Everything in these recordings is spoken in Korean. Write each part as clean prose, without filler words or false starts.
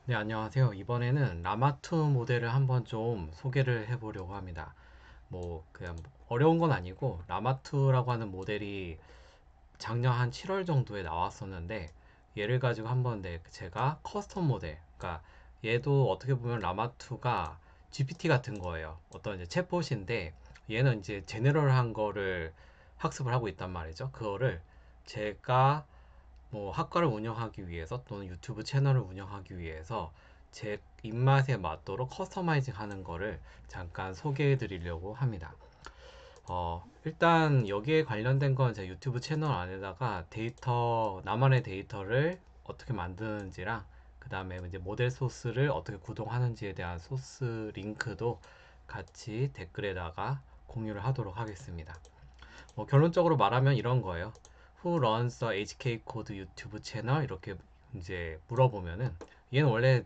네, 안녕하세요. 이번에는 라마2 모델을 한번 좀 소개를 해보려고 합니다. 그냥 어려운 건 아니고, 라마2라고 하는 모델이 작년 한 7월 정도에 나왔었는데, 얘를 가지고 한번 제가 커스텀 모델, 그러니까 얘도 어떻게 보면 라마2가 GPT 같은 거예요. 어떤 이제 챗봇인데, 얘는 이제 제너럴한 거를 학습을 하고 있단 말이죠. 그거를 제가 학과를 운영하기 위해서 또는 유튜브 채널을 운영하기 위해서 제 입맛에 맞도록 커스터마이징 하는 거를 잠깐 소개해 드리려고 합니다. 일단 여기에 관련된 건 제 유튜브 채널 안에다가 나만의 데이터를 어떻게 만드는지랑 그 다음에 이제 모델 소스를 어떻게 구동하는지에 대한 소스 링크도 같이 댓글에다가 공유를 하도록 하겠습니다. 결론적으로 말하면 이런 거예요. Who runs the HK 코드 유튜브 채널? 이렇게 이제 물어보면은 얘는 원래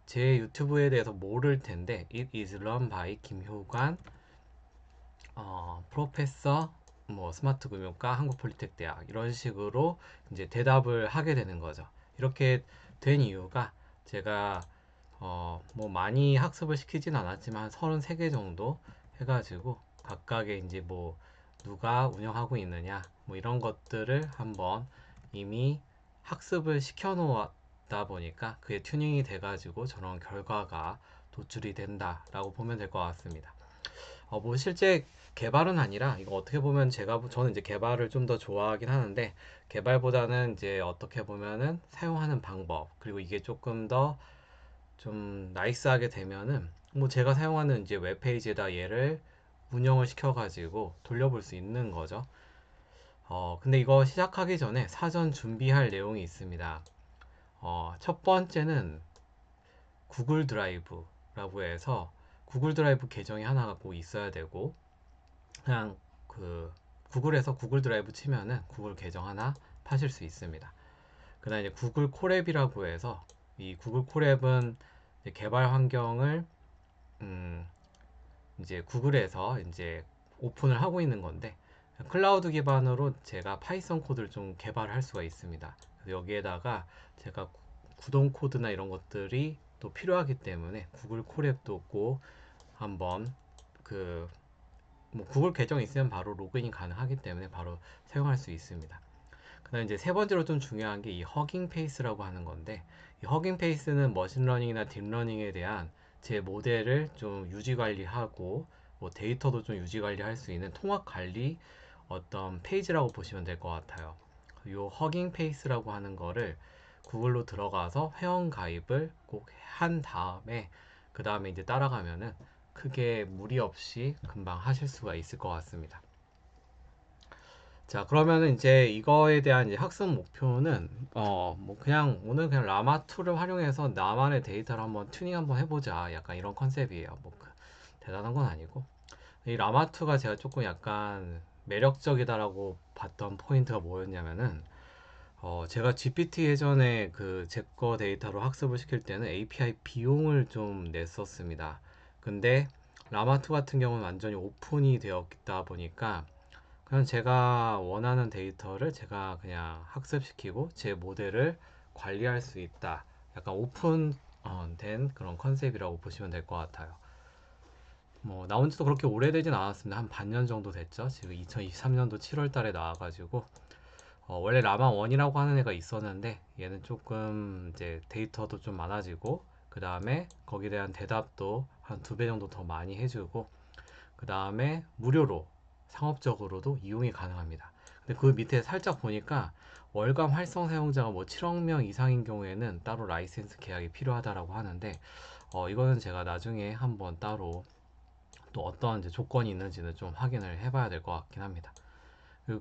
제 유튜브에 대해서 모를 텐데 It is run by 김효관 프로페서 스마트 금융과 한국폴리텍 대학 이런 식으로 이제 대답을 하게 되는 거죠. 이렇게 된 이유가 제가 많이 학습을 시키진 않았지만 한 33개 정도 해가지고 각각의 이제 누가 운영하고 있느냐 이런 것들을 한번 이미 학습을 시켜 놓았다 보니까 그게 튜닝이 돼가지고 저런 결과가 도출이 된다라고 보면 될 것 같습니다. 실제 개발은 아니라 이거 어떻게 보면 저는 이제 개발을 좀 더 좋아하긴 하는데 개발보다는 이제 어떻게 보면은 사용하는 방법 그리고 이게 조금 더 좀 나이스하게 되면은 제가 사용하는 이제 웹페이지에다 얘를 운영을 시켜가지고 돌려볼 수 있는 거죠. 근데 이거 시작하기 전에 사전 준비할 내용이 있습니다. 첫 번째는 구글 드라이브라고 해서 구글 드라이브 계정이 하나 꼭 있어야 되고 그냥 구글에서 구글 드라이브 치면은 구글 계정 하나 파실 수 있습니다. 그다음 이제 구글 콜앱이라고 해서 이 구글 콜앱은 이제 개발 환경을 음, 이제 구글에서 이제 오픈을 하고 있는 건데 클라우드 기반으로 제가 파이썬 코드를 좀 개발할 수가 있습니다. 여기에다가 제가 구동 코드나 이런 것들이 또 필요하기 때문에 구글 콜앱도 꼭 한번 그 구글 계정이 있으면 바로 로그인이 가능하기 때문에 바로 사용할 수 있습니다. 그다음 이제 세 번째로 좀 중요한 게 이 허깅 페이스라고 하는 건데 이 허깅 페이스는 머신러닝이나 딥러닝에 대한 제 모델을 좀 유지 관리하고 데이터도 좀 유지 관리할 수 있는 통합 관리 어떤 페이지라고 보시면 될 것 같아요. 이 허깅 페이스라고 하는 거를 구글로 들어가서 회원 가입을 꼭 한 다음에 그 다음에 이제 따라가면은 크게 무리 없이 금방 하실 수가 있을 것 같습니다. 자, 그러면은 이제 이거에 대한 이제 학습 목표는 그냥 오늘 그냥 라마2를 활용해서 나만의 데이터를 한번 튜닝 한번 해보자. 약간 이런 컨셉이에요. 대단한 건 아니고. 이 라마2가 제가 조금 약간 매력적이다라고 봤던 포인트가 뭐였냐면은 제가 GPT 예전에 제 거 데이터로 학습을 시킬 때는 API 비용을 좀 냈었습니다. 근데 라마2 같은 경우는 완전히 오픈이 되어 있다 보니까 그냥 제가 원하는 데이터를 제가 그냥 학습시키고 제 모델을 관리할 수 있다. 약간 오픈된 그런 컨셉이라고 보시면 될 것 같아요. 나온 지도 그렇게 오래되진 않았습니다. 한 반년 정도 됐죠. 지금 2023년도 7월 달에 나와가지고 원래 라마 1이라고 하는 애가 있었는데 얘는 조금 이제 데이터도 좀 많아지고 그 다음에 거기에 대한 대답도 한 두 배 정도 더 많이 해주고 그 다음에 무료로 상업적으로도 이용이 가능합니다. 근데 그 밑에 살짝 보니까 월감 활성 사용자가 7억 명 이상인 경우에는 따로 라이센스 계약이 필요하다라고 하는데 이거는 제가 나중에 한번 따로 또 어떤 이제 조건이 있는지는 좀 확인을 해봐야 될 것 같긴 합니다.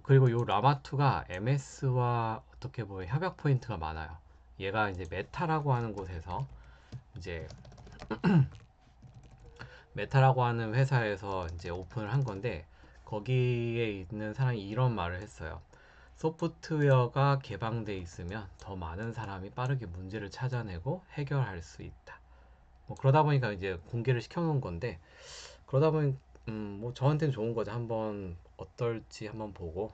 그리고 이 라마2가 MS와 어떻게 보면 협약 포인트가 많아요. 얘가 이제 메타라고 하는 곳에서 이제 메타라고 하는 회사에서 이제 오픈을 한 건데 거기에 있는 사람이 이런 말을 했어요. 소프트웨어가 개방돼 있으면 더 많은 사람이 빠르게 문제를 찾아내고 해결할 수 있다. 그러다 보니까 이제 공개를 시켜놓은 건데 그러다 보니 저한테는 좋은 거죠. 한번 어떨지 한번 보고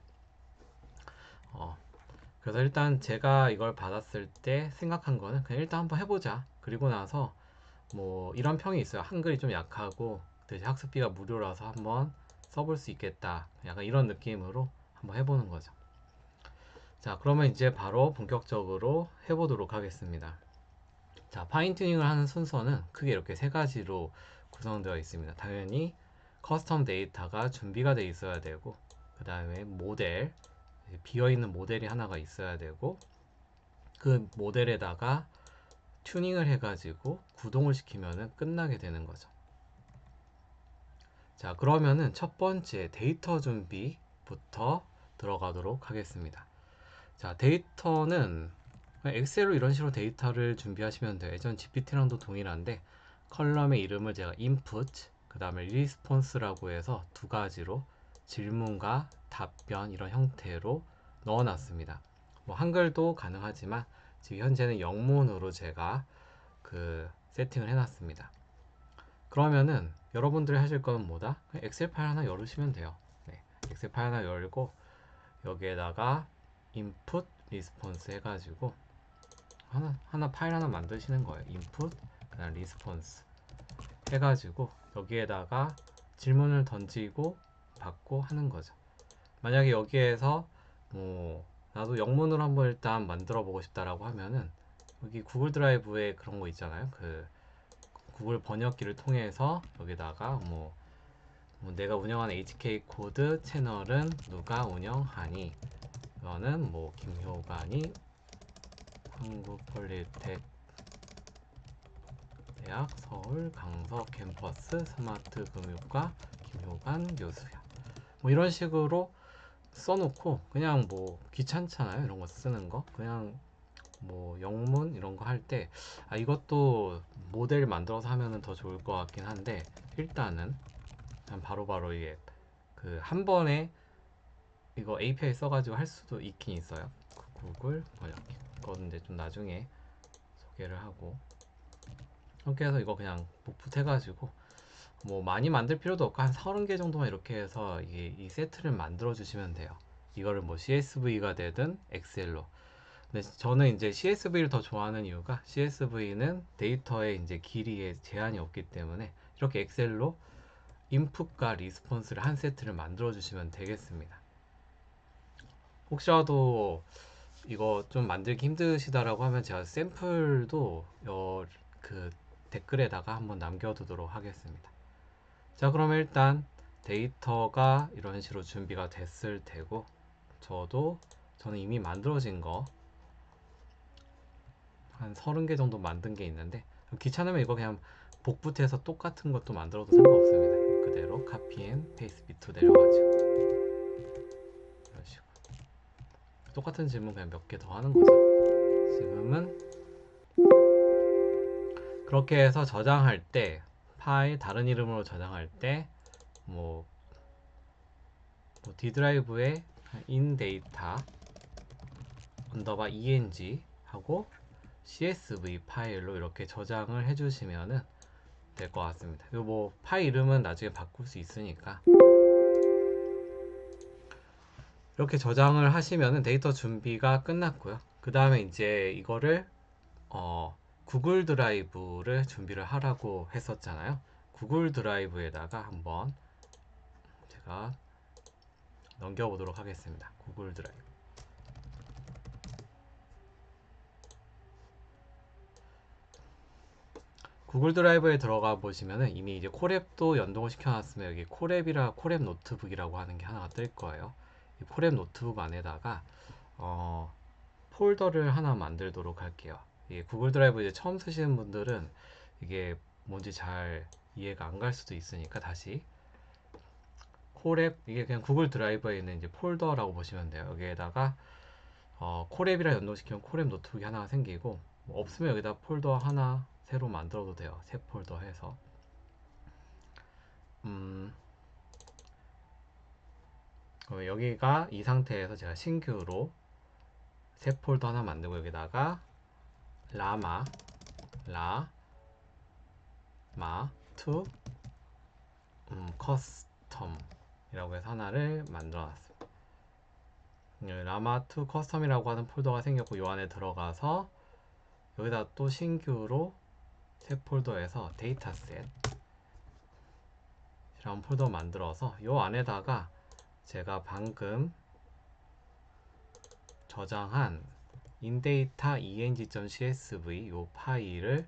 그래서 일단 제가 이걸 받았을 때 생각한 거는 그냥 일단 한번 해보자. 그리고 나서 뭐 이런 평이 있어요. 한글이 좀 약하고 대신 학습비가 무료라서 한번 써볼 수 있겠다. 약간 이런 느낌으로 한번 해보는 거죠. 자, 그러면 이제 바로 본격적으로 해보도록 하겠습니다. 자, 파인 튜닝을 하는 순서는 크게 이렇게 세 가지로 구성되어 있습니다. 당연히 커스텀 데이터가 준비가 되어 있어야 되고, 그 다음에 모델, 비어있는 모델이 하나가 있어야 되고, 그 모델에다가 튜닝을 해가지고 구동을 시키면 끝나게 되는 거죠. 자, 그러면은 첫 번째 데이터 준비부터 들어가도록 하겠습니다. 자, 데이터는 엑셀로 이런 식으로 데이터를 준비하시면 돼요. 예전 GPT랑도 동일한데 컬럼의 이름을 제가 input, 그 다음에 response라고 해서 두 가지로 질문과 답변 이런 형태로 넣어놨습니다. 뭐 한글도 가능하지만 지금 현재는 영문으로 제가 그 세팅을 해놨습니다. 그러면은 여러분들이 하실 건 뭐다? 엑셀 파일 하나 열으시면 돼요. 네, 엑셀 파일 하나 열고 여기에다가 input, response 해가지고 하나 파일 하나 만드시는 거예요. input, 그다음 response 해가지고 여기에다가 질문을 던지고 받고 하는 거죠. 만약에 여기에서 뭐 나도 영문으로 한번 일단 만들어 보고 싶다라고 하면은 여기 구글 드라이브에 그런 거 있잖아요. 그 구글 번역기를 통해서 여기다가 뭐 내가 운영하는 HK 코드 채널은 누가 운영하니? 이거는 뭐 김효관이 한국폴리텍 대학 서울 강서 캠퍼스 스마트 금융과 김효관 교수야. 뭐 이런 식으로 써놓고 그냥 뭐 귀찮잖아요. 이런 거 쓰는 거. 그냥 뭐 영문 이런 거 할 때 이것도 모델 만들어서 하면은 더 좋을 것 같긴 한데 일단은 바로바로 이게 그 한 번에 이거 API 써가지고 할 수도 있긴 있어요. 구글 번역기. 그건 이제 좀 나중에 소개를 하고 이렇게 해서 이거 그냥 복붙해가지고 뭐 많이 만들 필요도 없고 한 30개 정도만 이렇게 해서 이 세트를 만들어 주시면 돼요. 이거를 뭐 CSV가 되든 엑셀로. 근데 저는 이제 CSV를 더 좋아하는 이유가 CSV는 데이터의 이제 길이에 제한이 없기 때문에 이렇게 엑셀로 인풋과 리스폰스를 한 세트를 만들어 주시면 되겠습니다. 혹시라도 이거 좀 만들기 힘드시다라고 하면 제가 샘플도 그 댓글에다가 한번 남겨두도록 하겠습니다. 자, 그러면 일단 데이터가 이런 식으로 준비가 됐을 테고 저는 이미 만들어진 거 한 30개 정도 만든 게 있는데 귀찮으면 이거 그냥 복붙해서 똑같은 것도 만들어도 상관없습니다. 그대로 카피 앤 페이스트 밑으로 내려가지고 이런 식으로 똑같은 질문 그냥 몇 개 더 하는 거죠. 지금은 그렇게 해서 저장할 때 파일 다른 이름으로 저장할 때뭐 D 드라이브에 in data _eng 하고 CSV 파일로 이렇게 저장을 해주시면은 될 것 같습니다. 그리고 뭐 파일 이름은 나중에 바꿀 수 있으니까 이렇게 저장을 하시면은 데이터 준비가 끝났고요. 그 다음에 이제 이거를 구글 드라이브를 준비를 하라고 했었잖아요. 구글 드라이브에다가 한번 제가 넘겨보도록 하겠습니다. 구글 드라이브. 구글 드라이브에 들어가 보시면은 이미 이제 콜앱도 연동을 시켜놨으면 여기 콜앱 노트북이라고 하는 게 하나가 뜰 거예요. 이 콜앱 노트북 안에다가 폴더를 하나 만들도록 할게요. 이 구글 드라이브 이제 처음 쓰시는 분들은 이게 뭔지 잘 이해가 안 갈 수도 있으니까 다시 콜앱 이게 그냥 구글 드라이브에 있는 이제 폴더라고 보시면 돼요. 여기에다가 콜앱이랑 연동시키면 콜앱 노트북이 하나 생기고 뭐 없으면 여기다 폴더 하나 새로 만들어도 돼요. 새 폴더 해서 여기가 이 상태에서 제가 신규로 새 폴더 하나 만들고 여기다가 라마 투 커스텀이라고 해서 하나를 만들어 놨습니다. 라마 투 커스텀이라고 하는 폴더가 생겼고 이 안에 들어가서 여기다 또 신규로 새 폴더에서 데이터셋 이런 폴더 만들어서 요 안에다가 제가 방금 저장한 indata eng.csv 요 파일을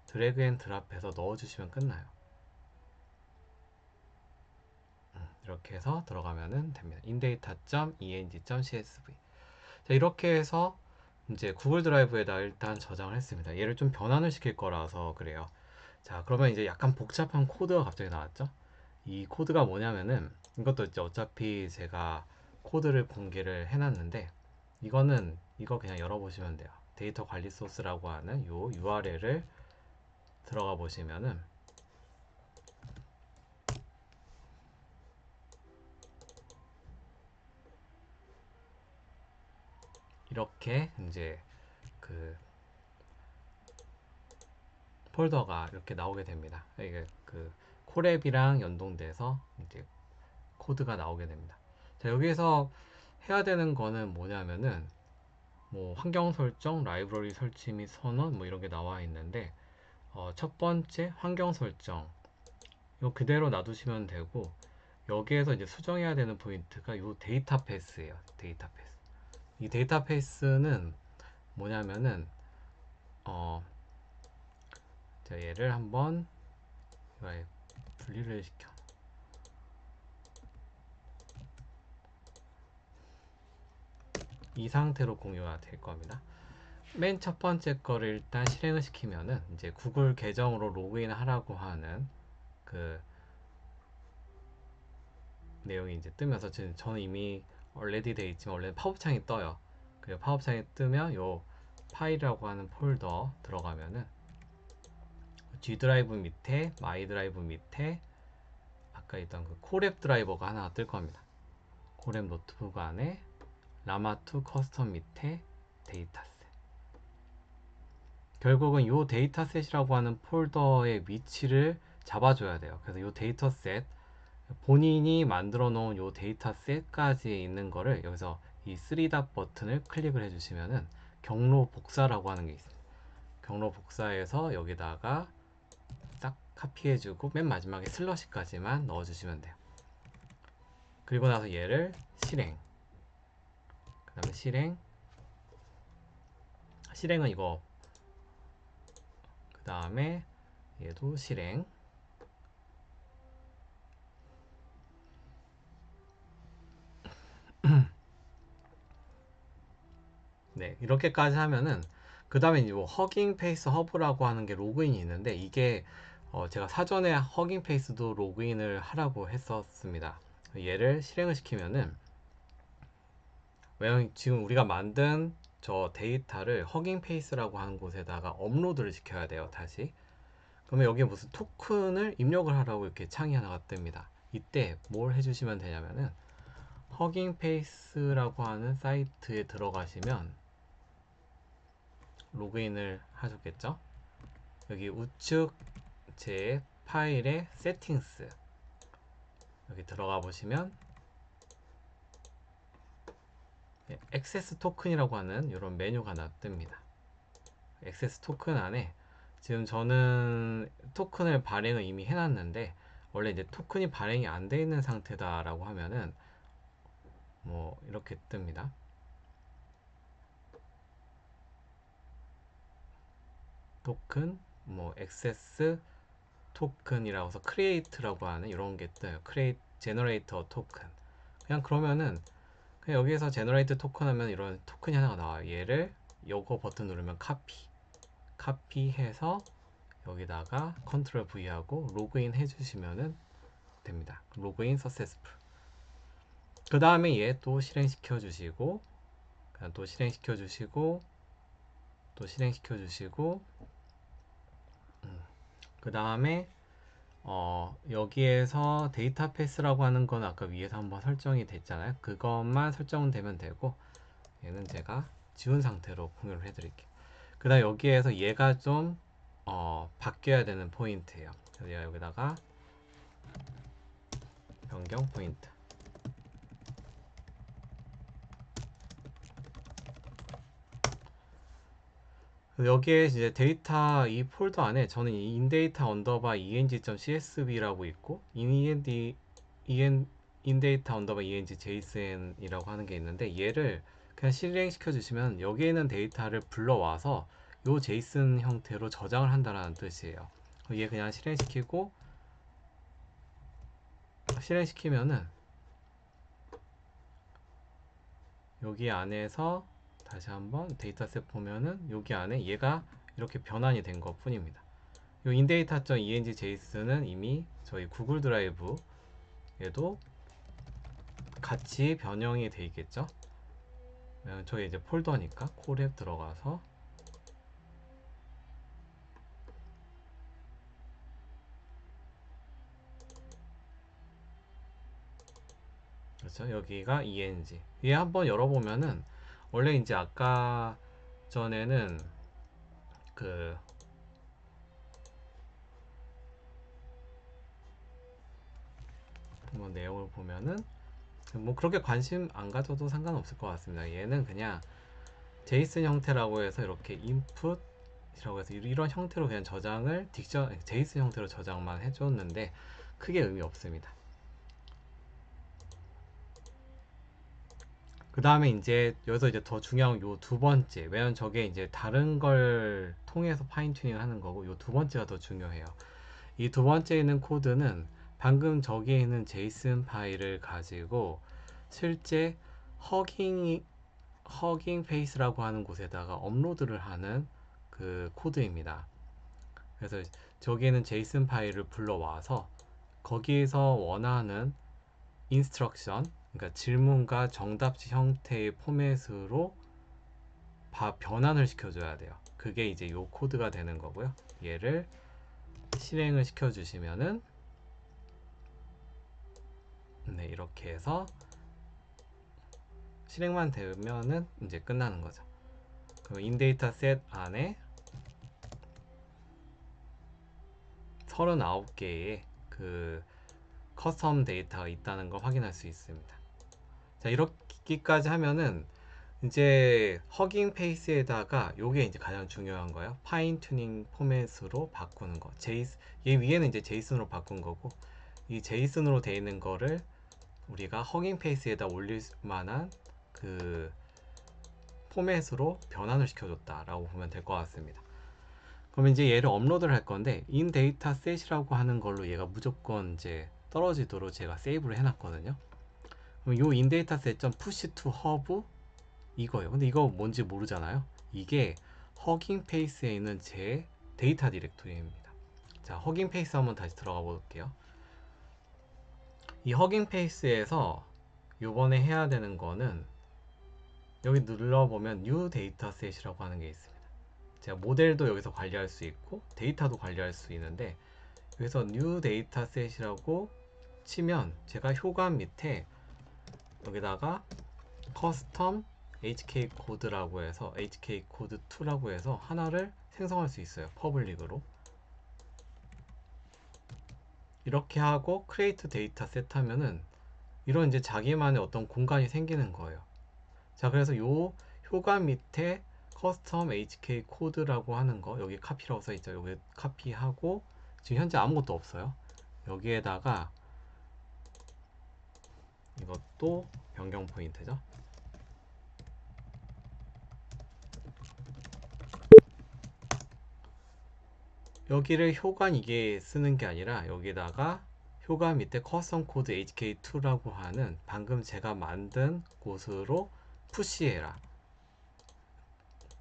드래그 앤 드랍해서 넣어주시면 끝나요. 이렇게 해서 들어가면 됩니다. indata.eng.csv. 자, 이렇게 해서 이제 구글 드라이브에다 일단 저장을 했습니다. 얘를 좀 변환을 시킬 거라서 그래요. 자, 그러면 이제 약간 복잡한 코드가 갑자기 나왔죠. 이 코드가 뭐냐면은 이것도 이제 어차피 제가 코드를 공개를 해놨는데 이거는 이거 그냥 열어보시면 돼요. 데이터 관리 소스라고 하는 요 URL을 들어가 보시면은 이렇게 이제 그 폴더가 이렇게 나오게 됩니다. 이게 그 콜앱이랑 연동돼서 이제 코드가 나오게 됩니다. 자, 여기에서 해야 되는 거는 뭐냐면은 뭐 환경 설정, 라이브러리 설치 및 선언 뭐 이런 게 나와 있는데 첫 번째 환경 설정 이거 그대로 놔두시면 되고 여기에서 이제 수정해야 되는 포인트가 요 데이터 패스예요. 데이터 패스. 이 데이터 패스는 뭐냐면은 자, 얘를 한번 분리를 시켜. 이 상태로 공유가 될 겁니다. 맨 첫 번째 거를 일단 실행을 시키면은 이제 구글 계정으로 로그인 하라고 하는 그 내용이 이제 뜨면서 지금 저는 이미 already 돼 있지만 원래는 팝업창이 떠요. 그리고 팝업창이 뜨면 요 파일이라고 하는 폴더 들어가면은 G 드라이브 밑에 마이 드라이브 밑에 아까 있던 그 콜앱 드라이버가 하나 뜰 겁니다. 콜앱 노트북 안에 라마2 커스텀 밑에 데이터셋. 결국은 이 데이터셋이라고 하는 폴더의 위치를 잡아줘야 돼요. 그래서 이 데이터셋 본인이 만들어 놓은 이 데이터셋까지 있는 거를 여기서 이 3닷 버튼을 클릭을 해주시면은 경로 복사라고 하는 게 있습니다. 경로 복사해서 여기다가 딱 카피해주고 맨 마지막에 슬러시까지만 넣어주시면 돼요. 그리고 나서 얘를 실행. 그 다음에 실행은 이거. 그 다음에 얘도 실행. 네, 이렇게까지 하면은 그 다음에 이제 뭐 허깅 페이스 허브라고 하는 게 로그인이 있는데 이게 제가 사전에 허깅 페이스도 로그인을 하라고 했었습니다. 얘를 실행을 시키면은 왜냐면 지금 우리가 만든 저 데이터를 허깅 페이스라고 하는 곳에다가 업로드를 시켜야 돼요. 다시. 그러면 여기에 무슨 토큰을 입력을 하라고 이렇게 창이 하나가 뜹니다. 이때 뭘 해주시면 되냐면은 허깅 페이스라고 하는 사이트에 들어가시면 로그인을 하셨겠죠? 여기 우측 제 파일의 세팅스 여기 들어가 보시면 액세스 토큰이라고 하는 이런 메뉴가 하나 뜹니다. 액세스 토큰 안에 지금 저는 토큰을 발행을 이미 해놨는데 원래 이제 토큰이 발행이 안 돼 있는 상태다라고 하면은 뭐 이렇게 뜹니다. 토큰 뭐 액세스 토큰이라고 해서 크리에이트라고 하는 이런 게 뜨요. 크리에이트 제너레이터 토큰. 그냥 그러면은 그냥 여기에서 제너레이트 토큰 하면 이런 토큰이 하나가 나와요. 얘를 요거 버튼 누르면 카피해서 여기다가 컨트롤 V 하고 로그인 해주시면 됩니다. 로그인 서세스풀. 그 다음에 얘 또 실행시켜 주시고 또 실행시켜 주시고 또 실행시켜 주시고 그 다음에 여기에서 데이터 패스라고 하는 건 아까 위에서 한번 설정이 됐잖아요. 그것만 설정되면 되고 얘는 제가 지운 상태로 공유를 해드릴게요. 그 다음 여기에서 얘가 좀 바뀌어야 되는 포인트예요. 그래서 여기다가 변경 포인트 여기에 이제 데이터 이 폴더 안에 저는 이 인데이터 언더바 eng.csv라고 있고 인데이터 언더바 eng.json이라고 하는 게 있는데, 얘를 그냥 실행시켜 주시면 여기에 있는 데이터를 불러와서 요 제이슨 형태로 저장을 한다는 뜻이에요. 얘 그냥 실행시키면은 여기 안에서 다시 한번 데이터셋 보면은 여기 안에 얘가 이렇게 변환이 된 것 뿐입니다. 이 inData.eng.json은 이미 저희 구글 드라이브에도 같이 변형이 돼 있겠죠. 저희 이제 폴더니까 콜앱 들어가서, 그렇죠, 여기가 eng 얘 한번 열어보면은 원래 이제 아까 전에는 그 뭐 내용을 보면은 뭐 그렇게 관심 안 가져도 상관없을 것 같습니다. 얘는 그냥 제이슨 형태라고 해서 이렇게 인풋이라고 해서 이런 형태로 그냥 저장을 제이슨 형태로 저장만 해줬는데 크게 의미 없습니다. 그 다음에 이제 여기서 이제 더 중요한 요 두 번째, 왜냐면 저게 이제 다른 걸 통해서 파인 튜닝을 하는 거고, 요 두 번째가 더 중요해요. 이 두 번째 있는 코드는 방금 저기에 있는 제이슨 파일을 가지고 실제 허깅 페이스라고 하는 곳에다가 업로드를 하는 그 코드입니다. 그래서 저기에는 제이슨 파일을 불러와서 거기에서 원하는 인스트럭션, 그러니까 질문과 정답지 형태의 포맷으로 변환을 시켜줘야 돼요. 그게 이제 요 코드가 되는 거고요. 얘를 실행을 시켜주시면은, 네, 이렇게 해서 실행만 되면은 이제 끝나는 거죠. 그럼 인데이터 셋 안에 39개의 그 커스텀 데이터가 있다는 걸 확인할 수 있습니다. 자, 이렇게까지 하면은 이제 허깅 페이스에다가 요게 이제 가장 중요한 거예요. 파인 튜닝 포맷으로 바꾸는 거. 얘 위에는 이제 제이슨으로 바꾼 거고, 이 제이슨으로 되어 있는 거를 우리가 허깅 페이스에다 올릴 만한 그 포맷으로 변환을 시켜줬다라고 보면 될 것 같습니다. 그럼 이제 얘를 업로드를 할 건데, in data set이라고 하는 걸로 얘가 무조건 이제 떨어지도록 제가 세이브를 해놨거든요. 그럼 요 in data set push to hub 이거예요. 근데 이거 뭔지 모르잖아요. 이게 허깅 페이스에 있는 제 데이터 디렉토리입니다. 자, 허깅 페이스 한번 다시 들어가 볼게요. 이 허깅 페이스에서 요번에 해야 되는 거는 여기 눌러보면 new dataset이라고 하는 게 있습니다. 제가 모델도 여기서 관리할 수 있고 데이터도 관리할 수 있는데, 여기서 new dataset이라고 치면 제가 효과 밑에 여기다가 커스텀 HK 코드라고 해서 HK 코드 2라고 해서 하나를 생성할 수 있어요. 퍼블릭으로. 이렇게 하고 create data set 하면은 이런 이제 자기만의 어떤 공간이 생기는 거예요. 자, 그래서 요 효과 밑에 커스텀 HK 코드라고 하는 거 여기 카피라고 써 있죠. 여기 카피하고, 지금 현재 아무것도 없어요. 여기에다가 이것도 변경 포인트죠. 여기를 효관 이게 쓰는 게 아니라 여기다가 효과 밑에 커스텀 코드 HK2라고 하는 방금 제가 만든 곳으로 푸시해라.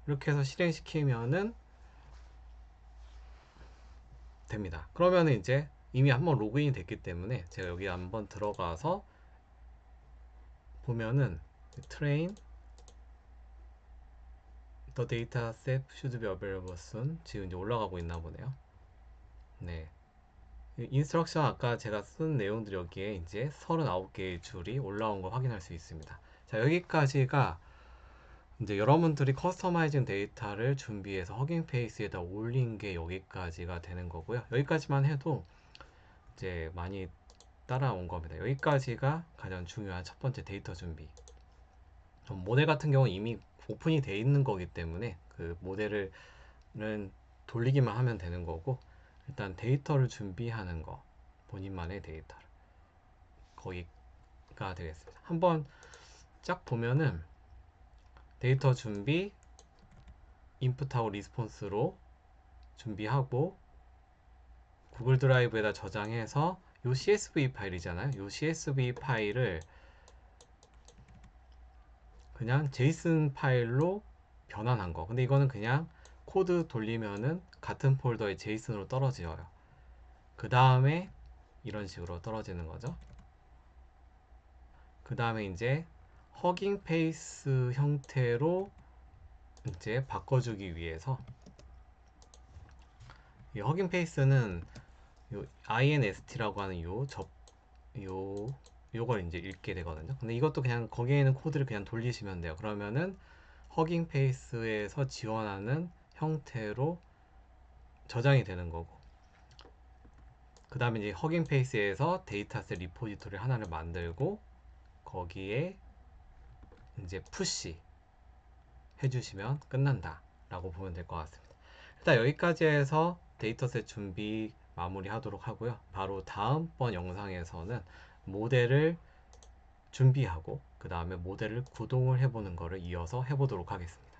이렇게 해서 실행시키면은 됩니다. 그러면 이제 이미 한번 로그인이 됐기 때문에 제가 여기 한번 들어가서 보면은 train the data set should be available soon 지금 이제 올라가고 있나 보네요. 네. 인스트럭션 아까 제가 쓴 내용들이 여기에 이제 39개의 줄이 올라온 거 확인할 수 있습니다. 자, 여기까지가 이제 여러분들이 커스터마이징 데이터를 준비해서 허깅 페이스에다 올린 게 여기까지가 되는 거고요. 여기까지만 해도 이제 많이 따라온 겁니다. 여기까지가 가장 중요한 첫 번째 데이터 준비. 모델 같은 경우는 이미 오픈이 돼 있는 거기 때문에 그 모델을 돌리기만 하면 되는 거고, 일단 데이터를 준비하는 거, 본인만의 데이터를, 거기가 되겠습니다. 한번 쫙 보면은 데이터 준비, 인풋하고 리스폰스로 준비하고 구글 드라이브에다 저장해서 요 CSV 파일이잖아요. 요 CSV 파일을 그냥 제이슨 파일로 변환한 거. 근데 이거는 그냥 코드 돌리면은 같은 폴더에 제이슨으로 떨어져요. 그 다음에 이런 식으로 떨어지는 거죠. 그 다음에 이제 허깅 페이스 형태로 이제 바꿔주기 위해서 이 허깅 페이스는 요 INST라고 하는 요 요걸 이제 읽게 되거든요. 근데 이것도 그냥 거기에 있는 코드를 그냥 돌리시면 돼요. 그러면은 허깅 페이스에서 지원하는 형태로 저장이 되는 거고, 그 다음에 이제 허깅 페이스에서 데이터셋 리포지토리 하나를 만들고 거기에 이제 푸시 해주시면 끝난다 라고 보면 될 것 같습니다. 일단 여기까지 해서 데이터셋 준비 마무리 하도록 하고요. 바로 다음번 영상에서는 모델을 준비하고 그 다음에 모델을 구동을 해보는 거를 이어서 해보도록 하겠습니다.